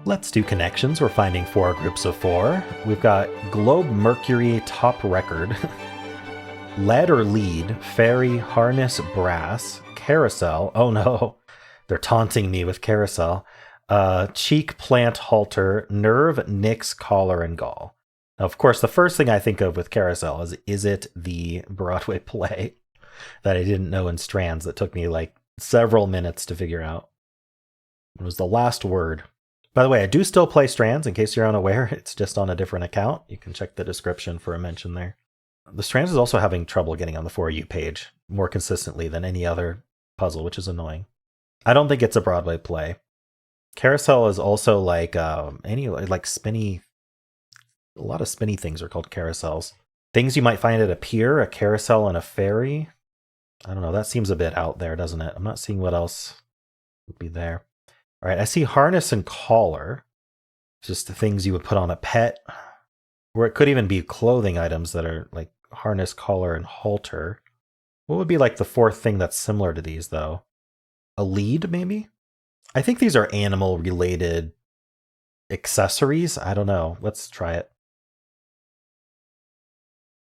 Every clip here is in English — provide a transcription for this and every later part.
Let's do connections. We're finding 4 groups of 4. We've got Globe Mercury Top Record, Lead or Lead, Fairy, Harness, Brass, Carousel. Oh no, they're taunting me with Carousel. Cheek, Plant, Halter, Nerve, Nyx, Collar, and Gall. Now, of course, the first thing I think of with Carousel is it the Broadway play that I didn't know in Strands that took me like several minutes to figure out? It was the last word. By the way, I do still play Strands, in case you're unaware. It's just on a different account. You can check the description for a mention there. The Strands is also having trouble getting on the For You page more consistently than any other puzzle, which is annoying. I don't think it's a Broadway play. Carousel is also like like spinny. A lot of spinny things are called carousels. Things you might find at a pier, a carousel, and a ferry. I don't know. That seems a bit out there, doesn't it? I'm not seeing what else would be there. All right, I see harness and collar. Just the things you would put on a pet. Or it could even be clothing items that are like harness, collar, and halter. What would be like the fourth thing that's similar to these, though? A lead, maybe? I think these are animal-related accessories. I don't know. Let's try it.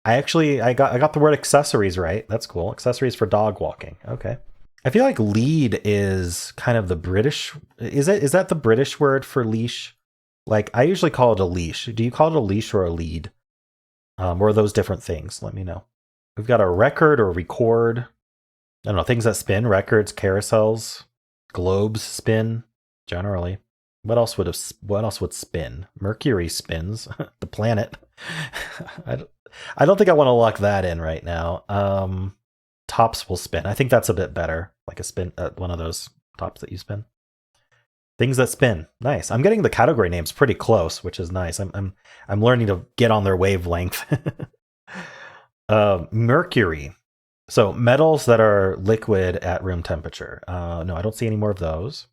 I got the word accessories right. That's cool. Accessories for dog walking. Okay. I feel like lead is kind of the British. Is that the British word for leash? Like, I usually call it a leash. Do you call it a leash or a lead? Or are those different things? Let me know. We've got a record or record. I don't know, things that spin, records, carousels, globes spin, generally. What else would spin? Mercury spins, the planet. I don't think I want to lock that in right now. Tops will spin. I think that's a bit better. Like a spin, one of those tops that you spin. Things that spin. Nice. I'm getting the category names pretty close, which is nice. I'm learning to get on their wavelength. Mercury. So metals that are liquid at room temperature. No, I don't see any more of those.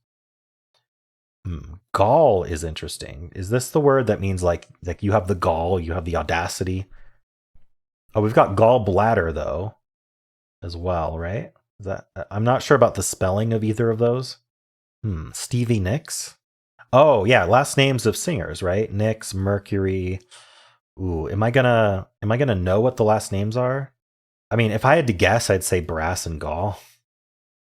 Gall is interesting. Is this the word that means like you have the gall, you have the audacity? Oh, we've got gallbladder though, as well, right? Is that, I'm not sure about the spelling of either of those. Stevie Nicks. Oh yeah, last names of singers, right? Nicks, Mercury. Ooh, am I gonna know what the last names are? I mean, if I had to guess, I'd say Brass and Gall.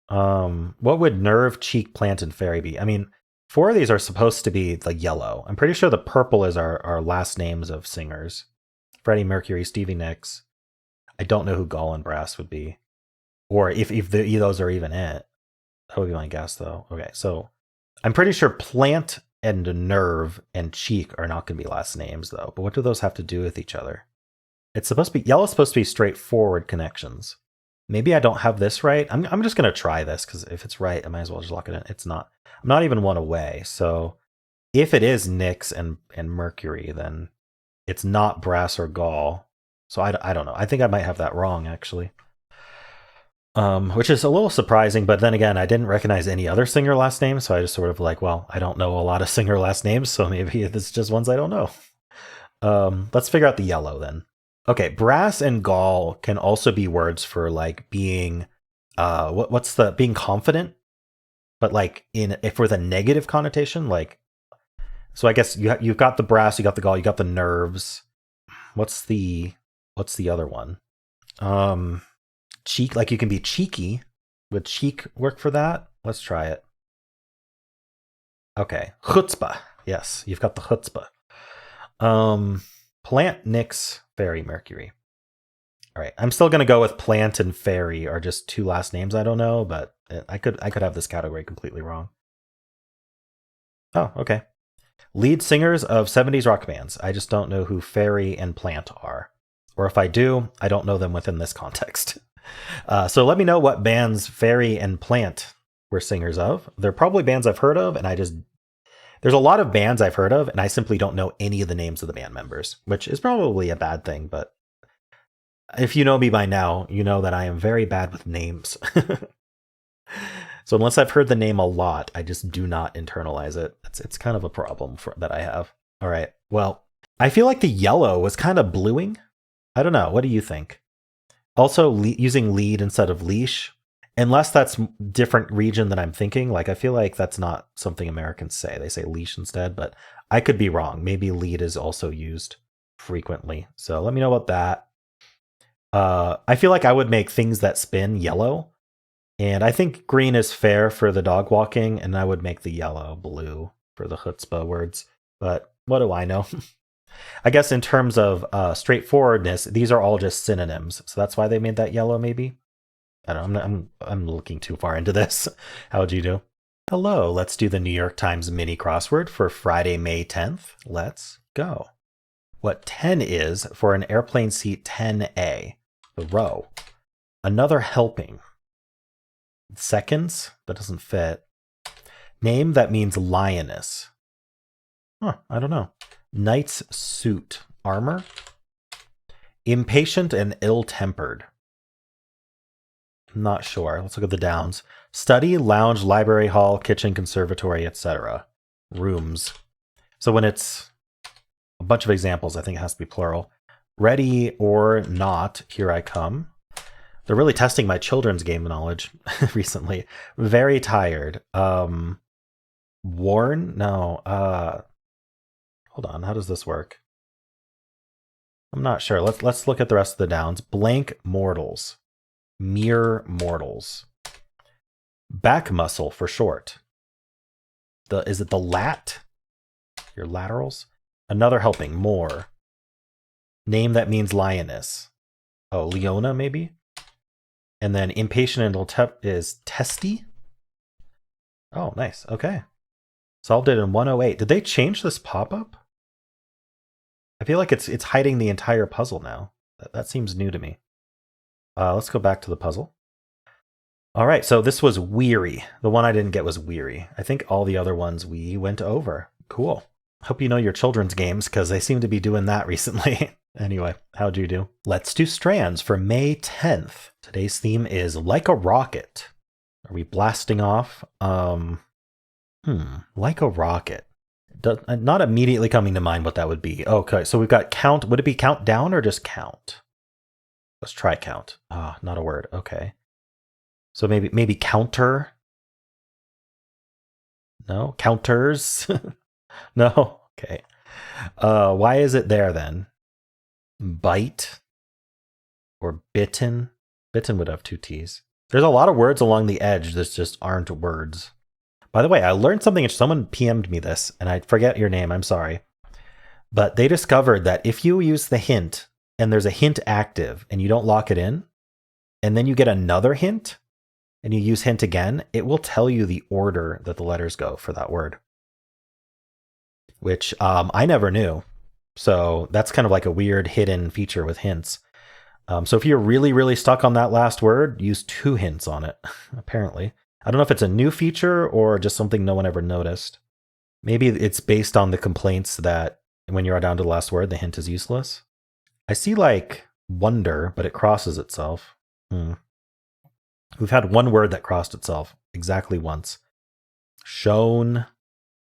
What would Nerve, Cheek, Plant, and Fairy be? I mean, 4 of these are supposed to be like yellow. I'm pretty sure the purple is our last names of singers. Freddie Mercury, Stevie Nicks. I don't know who Gall and Brass would be. Or if those are even it. That would be my guess, though. Okay, so I'm pretty sure Plant and Nerve and Cheek are not going to be last names, though. But what do those have to do with each other? It's supposed to be, yellow's supposed to be straightforward connections. Maybe I don't have this right. I'm just going to try this, because if it's right, I might as well just lock it in. It's not. I'm not even one away. So if it is Nyx and Mercury, then it's not Brass or Gall. So I don't know. I think I might have that wrong, actually. Which is a little surprising, but then again, I didn't recognize any other singer last names, so I just sort of like, well, I don't know a lot of singer last names, so maybe it's just ones I don't know. Let's figure out the yellow then. Okay, Brass and Gall can also be words for like being, what's the, being confident, but like if with a negative connotation, like, so I guess you've got the Brass, you got the Gall, you got the Nerves. What's the other one? Cheek, like you can be cheeky. Would cheek work for that? Let's try it. Okay, chutzpah. Yes, you've got the chutzpah. Plant, Nyx, Fairy, Mercury. All right, I'm still gonna go with Plant and Fairy are just 2 last names I don't know, but I could have this category completely wrong. Oh, okay. Lead singers of 70s rock bands. I just don't know who Fairy and Plant are. Or if I do, I don't know them within this context. So let me know what bands Fairy and Plant were singers of. They're probably bands I've heard of, and there's a lot of bands I've heard of, and I simply don't know any of the names of the band members, which is probably a bad thing, but if you know me by now, you know that I am very bad with names. So unless I've heard the name a lot, I just do not internalize it. It's kind of a problem that I have. All right, well, I feel like the yellow was kind of bluing. I don't know. What do you think? Also, using lead instead of leash. Unless that's different region than I'm thinking. Like, I feel like that's not something Americans say. They say leash instead, but I could be wrong. Maybe lead is also used frequently. So let me know about that. I feel like I would make things that spin yellow. And I think green is fair for the dog walking, and I would make the yellow blue for the chutzpah words. But what do I know? I guess in terms of straightforwardness, these are all just synonyms. So that's why they made that yellow, maybe? I don't know. I'm looking too far into this. How would you do? Hello, let's do the New York Times mini crossword for Friday, May 10th. Let's go. What 10 is for an airplane seat 10A, the row. Another helping. Seconds? That doesn't fit. Name that means lioness. Huh, I don't know. Knight's suit. Armor. Impatient and ill-tempered. Not sure. Let's look at the downs. Study, lounge, library, hall, kitchen, conservatory, etc. Rooms. So when it's a bunch of examples, I think it has to be plural. Ready or not, here I come. They're really testing my children's game knowledge recently. Very tired. Worn? No. Hold on. How does this work? I'm not sure. Let's look at the rest of the downs. Blank mortals. Mere mortals. Back muscle for short. Is it the lat? Your laterals? Another helping. More. Name that means lioness. Oh, Leona maybe? And then impatient and is testy. Oh, nice. Okay. Solved it in 108. Did they change this pop-up? I feel like it's hiding the entire puzzle now. That seems new to me. Let's go back to the puzzle. All right, so this was weary. The one I didn't get was weary. I think all the other ones we went over. Cool. Hope you know your children's games, because they seem to be doing that recently. Anyway, how'd you do? Let's do Strands for May 10th. Today's theme is like a rocket. Are we blasting off? Like a rocket. Not immediately coming to mind what that would be. Okay, so we've got count. Would it be count down or just count? Let's try count. Not a word. Okay. So maybe counter. No, counters. No. Okay. Why is it there then? Bite or bitten. Bitten would have two T's. There's a lot of words along the edge that just aren't words. By the way, I learned something. Someone PM'd me this, and I forget your name. I'm sorry. But they discovered that if you use the hint and there's a hint active and you don't lock it in, and then you get another hint and you use hint again, it will tell you the order that the letters go for that word, which I never knew. So that's kind of like a weird hidden feature with hints. So if you're really, really stuck on that last word, use 2 hints on it, apparently. I don't know if it's a new feature or just something no one ever noticed. Maybe it's based on the complaints that when you're down to the last word, the hint is useless. I see like wonder, but it crosses itself. We've had one word that crossed itself exactly once. Shown.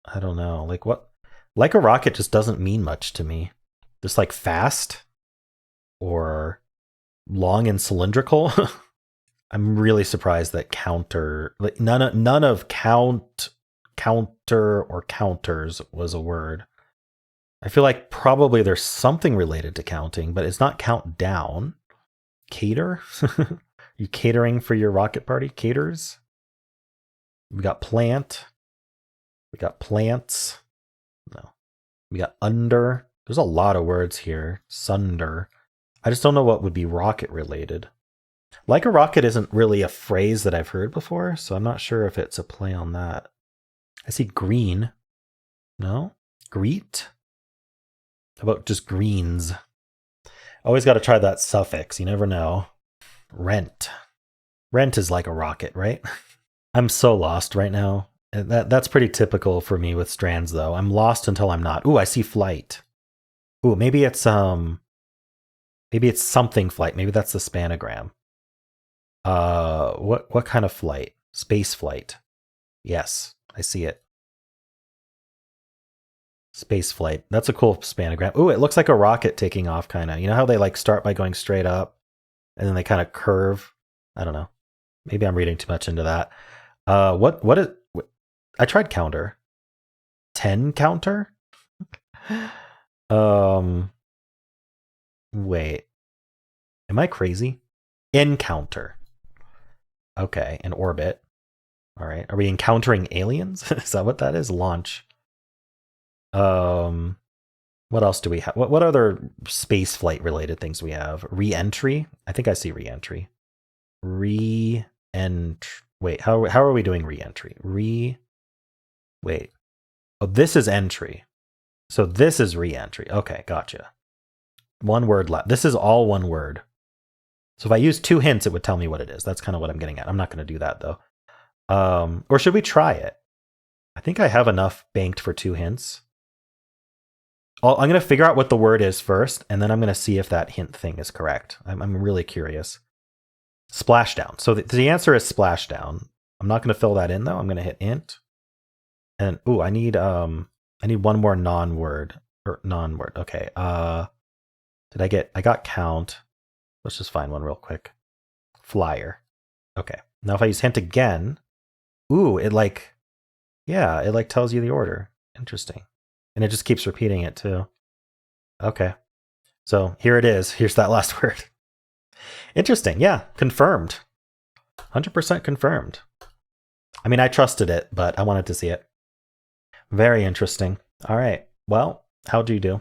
I don't know. Like what? Like a rocket just doesn't mean much to me. Just like fast or long and cylindrical. I'm really surprised that counter, like none of count, counter, or counters was a word. I feel like probably there's something related to counting, but it's not count down. Cater? You catering for your rocket party? Caters? We got plant. We got plants. No. We got under. There's a lot of words here. Sunder. I just don't know what would be rocket related. Like a rocket isn't really a phrase that I've heard before, so I'm not sure if it's a play on that. I see green. No? Greet? How about just greens? Always got to try that suffix. You never know. Rent. Rent is like a rocket, right? I'm so lost right now. That's pretty typical for me with Strands, though. I'm lost until I'm not. Ooh, I see flight. Ooh, maybe it's something flight. Maybe that's the spanogram. What kind of flight? Space flight. Yes, I see it. Space flight. That's a cool spanogram. Ooh, it looks like a rocket taking off, kind of. You know how they like start by going straight up and then they kind of curve? I don't know. Maybe I'm reading too much into that. I tried counter. 10 counter? Wait. Am I crazy? Encounter. Okay, in orbit. All right. Are we encountering aliens? Is that what that is? Launch. What else do we have? What other space flight related things we have? Re-entry? I think I see re-entry. Wait, how are we doing re-entry? Wait. Oh, this is entry. So this is re-entry. Okay, gotcha. One word left. This is all one word. So if I use 2 hints, it would tell me what it is. That's kind of what I'm getting at. I'm not going to do that though. Or should we try it? I think I have enough banked for 2 hints. I'm going to figure out what the word is first, and then I'm going to see if that hint thing is correct. I'm really curious. Splashdown. So the answer is splashdown. I'm not going to fill that in though. I'm going to hit int. And I need one more non-word. Okay. I got count. Let's just find one real quick. Flyer. Okay. Now if I use hint again, it tells you the order. Interesting. And it just keeps repeating it too. Okay. So here it is. Here's that last word. Interesting. Yeah. Confirmed. 100% confirmed. I mean, I trusted it, but I wanted to see it. Very interesting. All right. Well, how'd you do?